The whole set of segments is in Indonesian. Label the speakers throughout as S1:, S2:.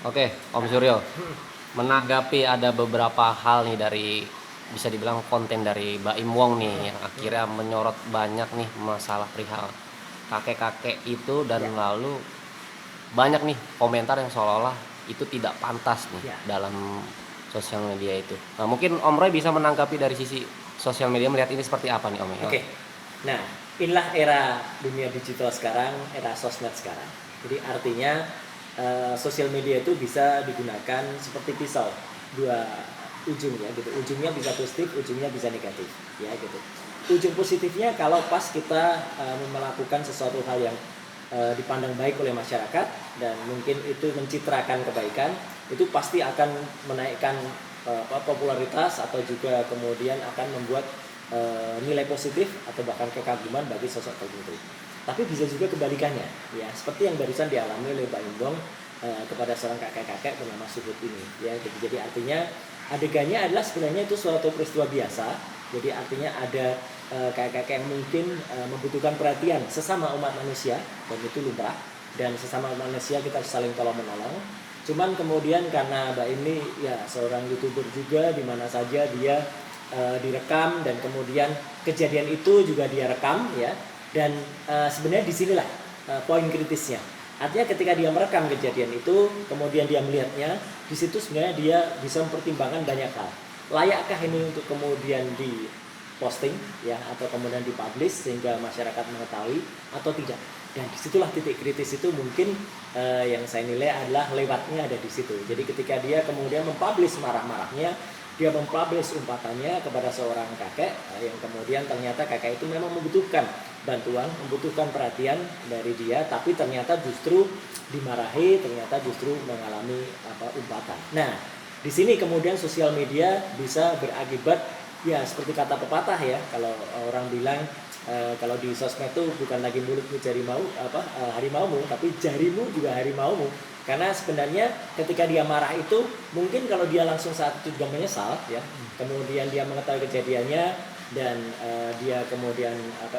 S1: Oke, Om Suryo, menanggapi ada beberapa hal nih dari bisa dibilang konten dari Baim Wong nih yang akhirnya menyorot banyak nih masalah perihal kakek-kakek itu dan
S2: Ya,
S1: lalu banyak nih komentar yang seolah-olah itu tidak pantas nih
S2: ya.
S1: dalam sosial media itu. Nah, mungkin Om Roy bisa menanggapi dari sisi sosial media melihat ini seperti apa nih Om? Ya?
S2: Oke. Nah, inilah era dunia digital sekarang, era sosmed sekarang. Jadi artinya sosial media itu bisa digunakan seperti pisau, dua ujungnya gitu. Ujungnya bisa positif, ujungnya bisa negatif, ya gitu. Ujung positifnya kalau pas kita melakukan sesuatu hal yang dipandang baik oleh masyarakat dan mungkin itu mencitrakan kebaikan, itu pasti akan menaikkan popularitas atau juga kemudian akan membuat nilai positif atau bahkan kekaguman bagi sosok tertentu. Tapi bisa juga kebalikannya, ya seperti yang barusan dialami oleh Mbak Imbong kepada seorang kakek-kakek bernama Suhut ini, ya. Jadi artinya adegannya adalah sebenarnya itu suatu peristiwa biasa. Jadi artinya ada kakek-kakek yang mungkin membutuhkan perhatian sesama umat manusia dan itu lumrah, dan sesama manusia kita saling tolong menolong. Cuman kemudian karena Mbak ini ya seorang YouTuber juga, di mana saja dia direkam dan kemudian kejadian itu juga dia rekam, ya. Dan sebenarnya disinilah poin kritisnya. Artinya ketika dia merekam kejadian itu, kemudian dia melihatnya, di situ sebenarnya dia bisa mempertimbangkan banyak hal. Layakkah ini untuk kemudian di posting, ya, atau kemudian dipublish sehingga masyarakat mengetahui atau tidak? Dan disitulah titik kritis itu mungkin yang saya nilai adalah lewatnya ada di situ. Jadi ketika dia kemudian mempublish marah-marahnya, dia mempublish umpatannya kepada seorang kakek yang kemudian ternyata kakek itu memang membutuhkan bantuan, membutuhkan perhatian dari dia, tapi ternyata justru dimarahi, ternyata justru mengalami umpatan. Nah, di sini kemudian sosial media bisa berakibat ya seperti kata pepatah, ya, kalau orang bilang kalau di sosmed itu bukan lagi mulutmu harimaumu, tapi jarimu juga harimaumu. Karena sebenarnya ketika dia marah itu mungkin kalau dia langsung saat itu juga menyesal, ya, kemudian dia mengetahui kejadiannya dan dia kemudian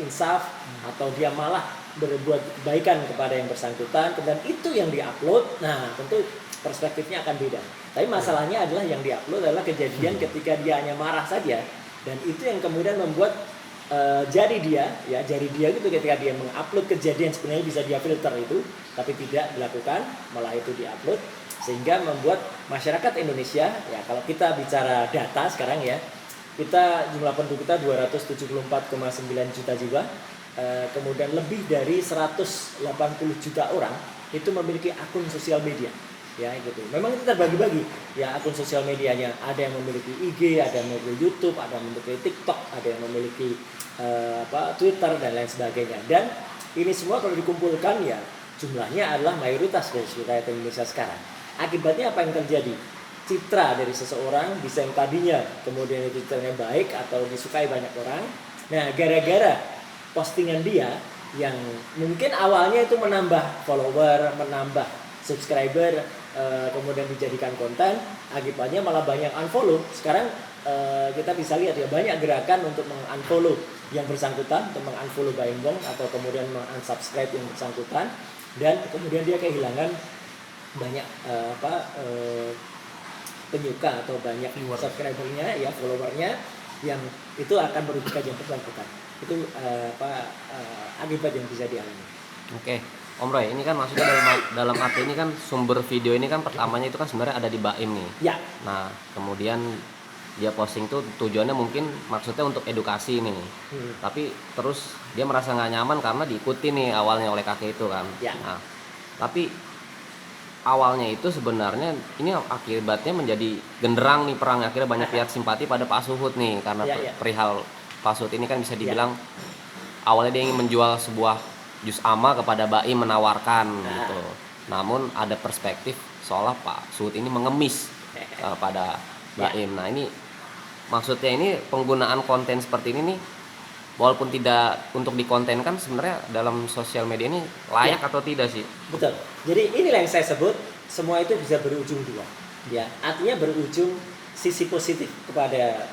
S2: insaf, atau dia malah berbuat kebaikan kepada yang bersangkutan dan itu yang diupload, nah tentu perspektifnya akan beda. Tapi masalahnya adalah yang diupload adalah kejadian ketika dia hanya marah saja, dan itu yang kemudian membuat jari dia gitu ketika dia mengupload kejadian sebenarnya bisa dia filter itu, tapi tidak dilakukan, malah itu diupload, sehingga membuat masyarakat Indonesia, ya, kalau kita bicara data sekarang, ya, kita jumlah penduduk kita 274,9 juta jiwa, kemudian lebih dari 180 juta orang itu memiliki akun sosial media, ya gitu. Memang itu terbagi-bagi, ya, akun sosial medianya. Ada yang memiliki IG, ada yang memiliki YouTube, ada yang memiliki TikTok, ada yang memiliki Twitter dan lain sebagainya. Dan ini semua kalau dikumpulkan, ya, jumlahnya adalah mayoritas dari seluruh rakyat Indonesia sekarang. Akibatnya apa yang terjadi? Citra dari seseorang bisa yang tadinya kemudian itu citranya baik atau disukai banyak orang. Nah, gara-gara postingan dia yang mungkin awalnya itu menambah follower, menambah subscriber, kemudian dijadikan konten, akibatnya malah banyak unfollow. Sekarang kita bisa lihat, ya, banyak gerakan untuk mengunfollow yang bersangkutan, untuk mengunfollow Baim Wong atau kemudian mengunsubscribe yang bersangkutan, dan kemudian dia kehilangan banyak penyuka atau banyak subscribernya, ya, followernya, yang itu akan merugikan yang bersangkutan. Itu akibat yang bisa dialami.
S1: Oke, Om Roy, ini kan maksudnya dalam arti ini kan sumber video ini kan pertamanya itu kan sebenarnya ada di Baim nih.
S2: Ya.
S1: Nah, kemudian dia posting tuh tujuannya mungkin maksudnya untuk edukasi nih. Tapi terus dia merasa nggak nyaman karena diikuti nih awalnya oleh kakek itu kan.
S2: Ya.
S1: Nah, tapi awalnya itu sebenarnya ini akibatnya menjadi genderang nih perang, akhirnya banyak pihak simpati pada Pak Suhut nih karena
S2: Ya.
S1: perihal Pak Suhut ini kan bisa dibilang awalnya dia ingin menjual sebuah jus ama kepada Baim, menawarkan gitu. Namun ada perspektif seolah Pak Suhut ini mengemis pada Baim. Nah, ini maksudnya ini penggunaan konten seperti ini nih, walaupun tidak untuk dikontenkan, sebenarnya dalam sosial media ini layak atau tidak sih?
S2: Betul. Jadi inilah yang saya sebut, semua itu bisa berujung dua, ya. Artinya berujung sisi positif kepada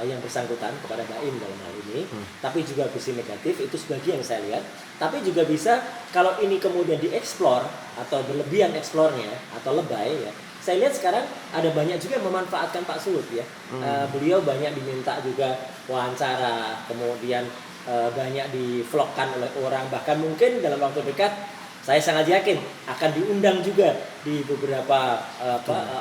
S2: yang bersangkutan kepada Baim dalam hal ini, tapi juga visi negatif itu sebagian saya lihat. Tapi juga bisa kalau ini kemudian dieksplor atau berlebihan eksplornya atau lebay ya. Saya lihat sekarang ada banyak juga yang memanfaatkan Pak Suhut ya. Beliau banyak diminta juga wawancara, kemudian banyak di-vlogkan oleh orang, bahkan mungkin dalam waktu dekat saya sangat yakin akan diundang juga di beberapa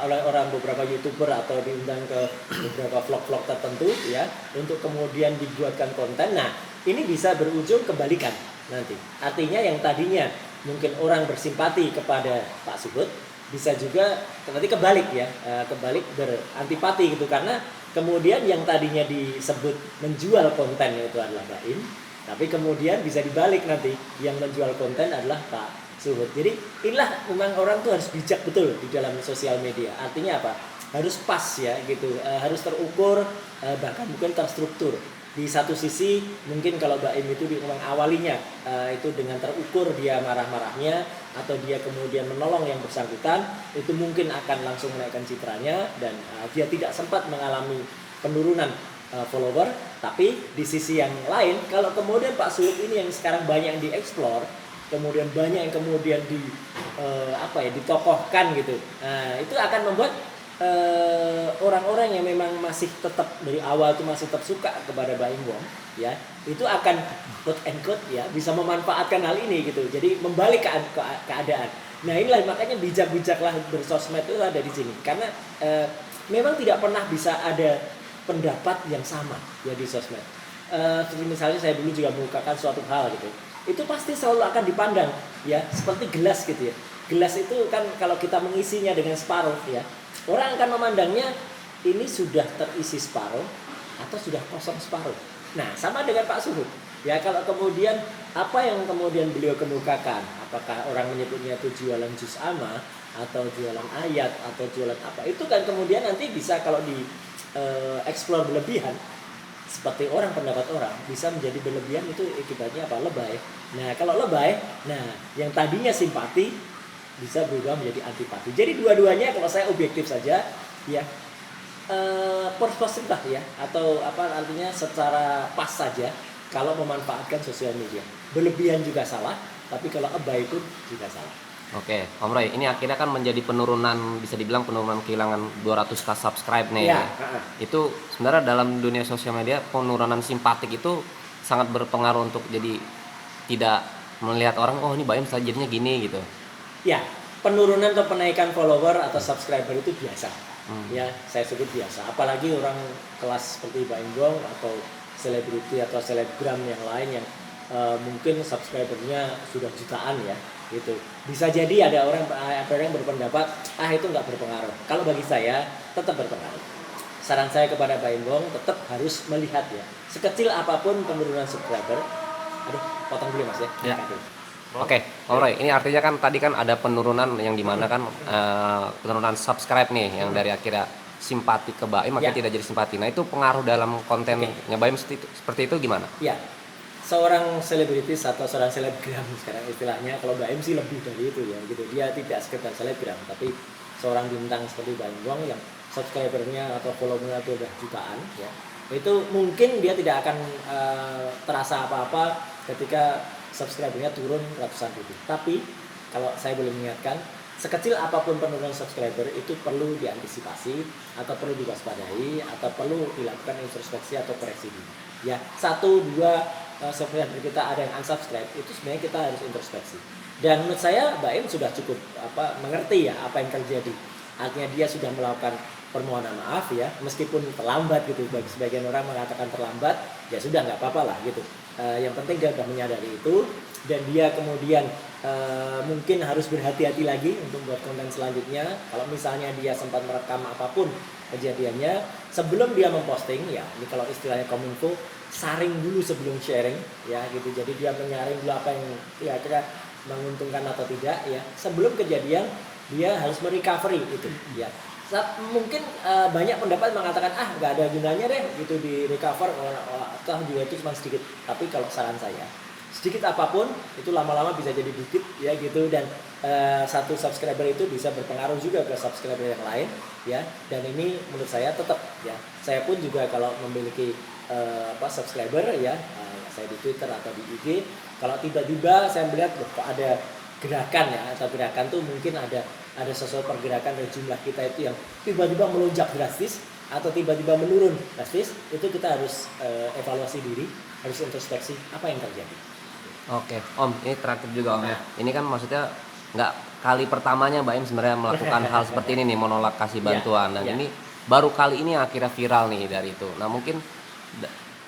S2: oleh beberapa YouTuber atau diundang ke beberapa vlog-vlog tertentu ya untuk kemudian dibuatkan konten. Nah, ini bisa berujung kebalikan nanti. Artinya yang tadinya mungkin orang bersimpati kepada Pak Suhut bisa juga nanti kebalik ya, kebalik berantipati gitu karena kemudian yang tadinya disebut menjual konten itu adalah Baim, tapi kemudian bisa dibalik nanti yang menjual konten adalah Pak Suhut. Jadi inilah memang orang tuh harus bijak betul di dalam sosial media. Artinya apa? Harus pas ya gitu, harus terukur, bahkan mungkin terstruktur. Di satu sisi mungkin kalau Baim itu awalinya itu dengan terukur dia marah-marahnya atau dia kemudian menolong yang bersangkutan itu mungkin akan langsung menaikkan citranya dan dia tidak sempat mengalami penurunan follower. Tapi di sisi yang lain kalau kemudian Pak Suhut ini yang sekarang banyak yang dieksplor, kemudian banyak yang kemudian ditokohkan gitu, itu akan membuat orang-orang yang memang masih tetap dari awal itu masih tetap suka kepada Baim Wong ya itu akan quote and quote ya bisa memanfaatkan hal ini gitu, jadi membalik keadaan. Nah inilah makanya bijak-bijaklah bersosmed itu ada di sini karena memang tidak pernah bisa ada pendapat yang sama ya di sosmed. Seperti misalnya saya dulu juga mengungkapkan suatu hal gitu, itu pasti selalu akan dipandang ya seperti gelas gitu ya. Gelas itu kan kalau kita mengisinya dengan separuh ya, orang akan memandangnya ini sudah terisi separuh atau sudah kosong separuh. Nah sama dengan Pak Suhut ya, kalau kemudian apa yang kemudian beliau kemukakan, apakah orang menyebutnya itu jualan juz amma atau jualan ayat atau jualan apa, itu kan kemudian nanti bisa kalau di explore berlebihan seperti orang pendapat orang bisa menjadi berlebihan, itu akibatnya apa? Lebay. Nah kalau lebay, nah yang tadinya simpati bisa berubah menjadi antipati. Jadi dua-duanya kalau saya objektif saja ya persuasif lah ya, atau apa artinya secara pas saja kalau memanfaatkan sosial media. Berlebihan juga salah, tapi kalau lebay pun juga salah.
S1: Oke, Om Roy, ini akhirnya kan menjadi penurunan, bisa dibilang penurunan kehilangan 200k subscribe nih.
S2: Ya,
S1: Itu sebenarnya dalam dunia sosial media penurunan simpatik itu sangat berpengaruh untuk jadi tidak melihat orang, oh ini Baim jadinya gini gitu.
S2: Ya, penurunan atau penaikan follower atau subscriber itu biasa. Ya, saya sebut biasa. Apalagi orang kelas seperti Baim Wong atau selebriti atau selebgram yang lain yang mungkin subscribernya sudah jutaan ya. Gitu. Bisa jadi ada orang yang berpendapat itu nggak berpengaruh. Kalau bagi saya tetap berpengaruh. Saran saya kepada Baim Wong tetap harus melihat ya, sekecil apapun penurunan subscriber. Aduh, potong dulu Mas ya.
S1: Oke, Om Roy, ini artinya kan tadi kan ada penurunan yang dimana kan penurunan subscribe nih yang dari akhirnya simpati ke Baim makanya tidak jadi simpati. Nah itu pengaruh dalam kontennya Baim seperti itu gimana?
S2: Ya. Seorang selebritis atau seorang selebgram sekarang istilahnya, kalau Baim sih lebih dari itu ya gitu. Dia tidak sekedar selebgram tapi seorang bintang seperti Baim Wong yang subscribernya atau followernya itu udah jutaan ya. Itu mungkin dia tidak akan terasa apa-apa ketika subscribernya turun ratusan ribu. Tapi kalau saya boleh mengingatkan, sekecil apapun penurunan subscriber itu perlu diantisipasi atau perlu diwaspadai atau perlu dilakukan introspeksi atau koreksi. Ya, 1-2 subscriber kita ada yang unsubscribe, itu sebenarnya kita harus introspeksi. Dan menurut saya Baim sudah cukup mengerti ya apa yang terjadi. Artinya dia sudah melakukan permohonan maaf ya, meskipun terlambat gitu. Bagi sebagian orang mengatakan terlambat, ya sudah nggak apa-apa lah gitu. Yang penting dia sudah menyadari itu dan dia kemudian mungkin harus berhati-hati lagi untuk buat konten selanjutnya. Kalau misalnya dia sempat merekam apapun kejadiannya, sebelum dia memposting ya, ini kalau istilahnya Kominfo, saring dulu sebelum sharing ya gitu. Jadi dia menyaring dulu apa yang kira-kira menguntungkan atau tidak ya. Sebelum kejadian dia harus merecovery itu ya. Mungkin banyak pendapat mengatakan nggak ada gunanya deh gitu di recover atau juga itu cuma sedikit. Tapi kalau saran saya sedikit apapun itu lama-lama bisa jadi bukit ya gitu, dan satu subscriber itu bisa berpengaruh juga ke subscriber yang lain ya. Dan ini menurut saya tetap ya, saya pun juga kalau memiliki subscriber ya, saya di Twitter atau di IG, kalau tiba-tiba saya melihat kok ada gerakan ya, atau gerakan tuh mungkin ada sesuatu pergerakan dari jumlah kita itu yang tiba-tiba melonjak drastis atau tiba-tiba menurun drastis, itu kita harus evaluasi diri, harus introspeksi apa yang terjadi.
S1: Oke, Om, ini terakhir juga Om ya. Ini kan maksudnya nggak kali pertamanya Mbak Im sebenarnya melakukan hal seperti ini nih, menolak kasih bantuan. Dan ini baru kali ini akhirnya viral nih dari itu. Nah mungkin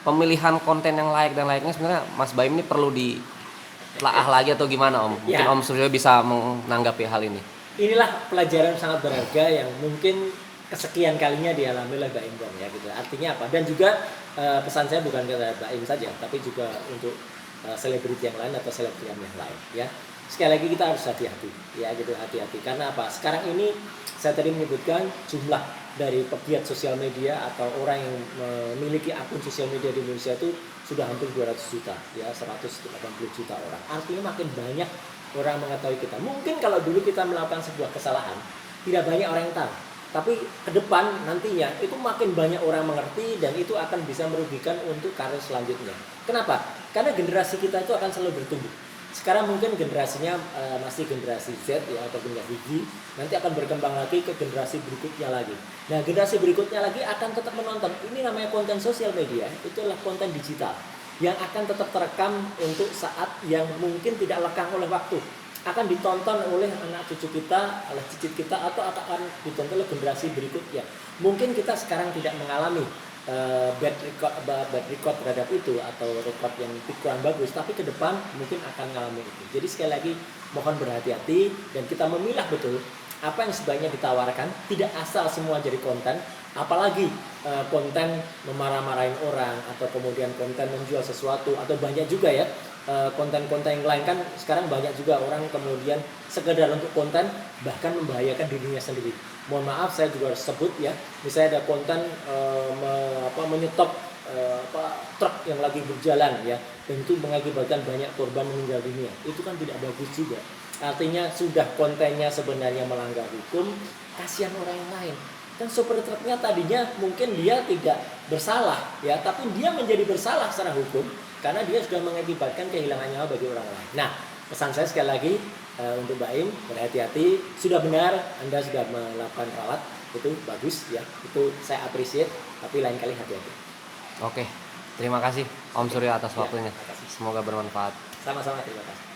S1: pemilihan konten yang layak dan layaknya sebenarnya Mas Baim ini perlu ditelaah lagi atau gimana Om? Mungkin Om Suryo bisa menanggapi hal ini.
S2: Inilah pelajaran sangat berharga yang mungkin kesekian kalinya dialami oleh Mbak Im ya gitu. Artinya apa? Dan juga pesan saya bukan kepada Mbak Im saja, tapi juga untuk selebriti yang lain atau selebgram yang lain ya. Sekali lagi kita harus hati-hati ya gitu, hati-hati. Karena apa? Sekarang ini saya tadi menyebutkan jumlah dari pegiat sosial media atau orang yang memiliki akun sosial media di Indonesia itu sudah hampir 200 juta ya, 180 juta orang. Artinya makin banyak orang mengetahui kita. Mungkin kalau dulu kita melakukan sebuah kesalahan tidak banyak orang yang tahu, tapi ke depan nantinya itu makin banyak orang mengerti, dan itu akan bisa merugikan untuk karir selanjutnya. Kenapa? Karena generasi kita itu akan selalu bertumbuh. Sekarang mungkin generasinya masih generasi Z ya, atau generasi Z, nanti akan berkembang lagi ke generasi berikutnya lagi. Nah, generasi berikutnya lagi akan tetap menonton. Ini namanya konten sosial media, itu adalah konten digital yang akan tetap terekam untuk saat yang mungkin tidak lekang oleh waktu. Akan ditonton oleh anak cucu kita, oleh cicit kita, atau akan ditonton oleh generasi berikutnya. Mungkin kita sekarang tidak mengalami bad record terhadap itu, atau record yang kurang bagus, tapi ke depan mungkin akan mengalami itu. Jadi sekali lagi mohon berhati-hati, dan kita memilah betul apa yang sebaiknya ditawarkan. Tidak asal semua jadi konten, apalagi konten memarah-marahin orang, atau kemudian konten menjual sesuatu, atau banyak juga ya konten-konten yang lain. Kan sekarang banyak juga orang kemudian sekedar untuk konten bahkan membahayakan dirinya sendiri. Mohon maaf, saya juga harus sebut ya, misalnya ada konten menyetop truk yang lagi berjalan ya, dan itu mengakibatkan banyak korban meninggal dunia. Itu kan tidak bagus juga. Artinya sudah kontennya sebenarnya melanggar hukum, kasihan orang yang lain. Dan sopir truknya tadinya mungkin dia tidak bersalah ya, tapi dia menjadi bersalah secara hukum karena dia sudah mengakibatkan kehilangan nyawa bagi orang lain. Nah, pesan saya sekali lagi untuk Mbak Im, berhati-hati. Sudah benar Anda sudah melakukan rawat, itu bagus ya, itu saya appreciate, tapi lain kali hati-hati.
S1: Oke, terima kasih Om Suryo atas waktunya. Semoga bermanfaat.
S2: Sama-sama, terima kasih.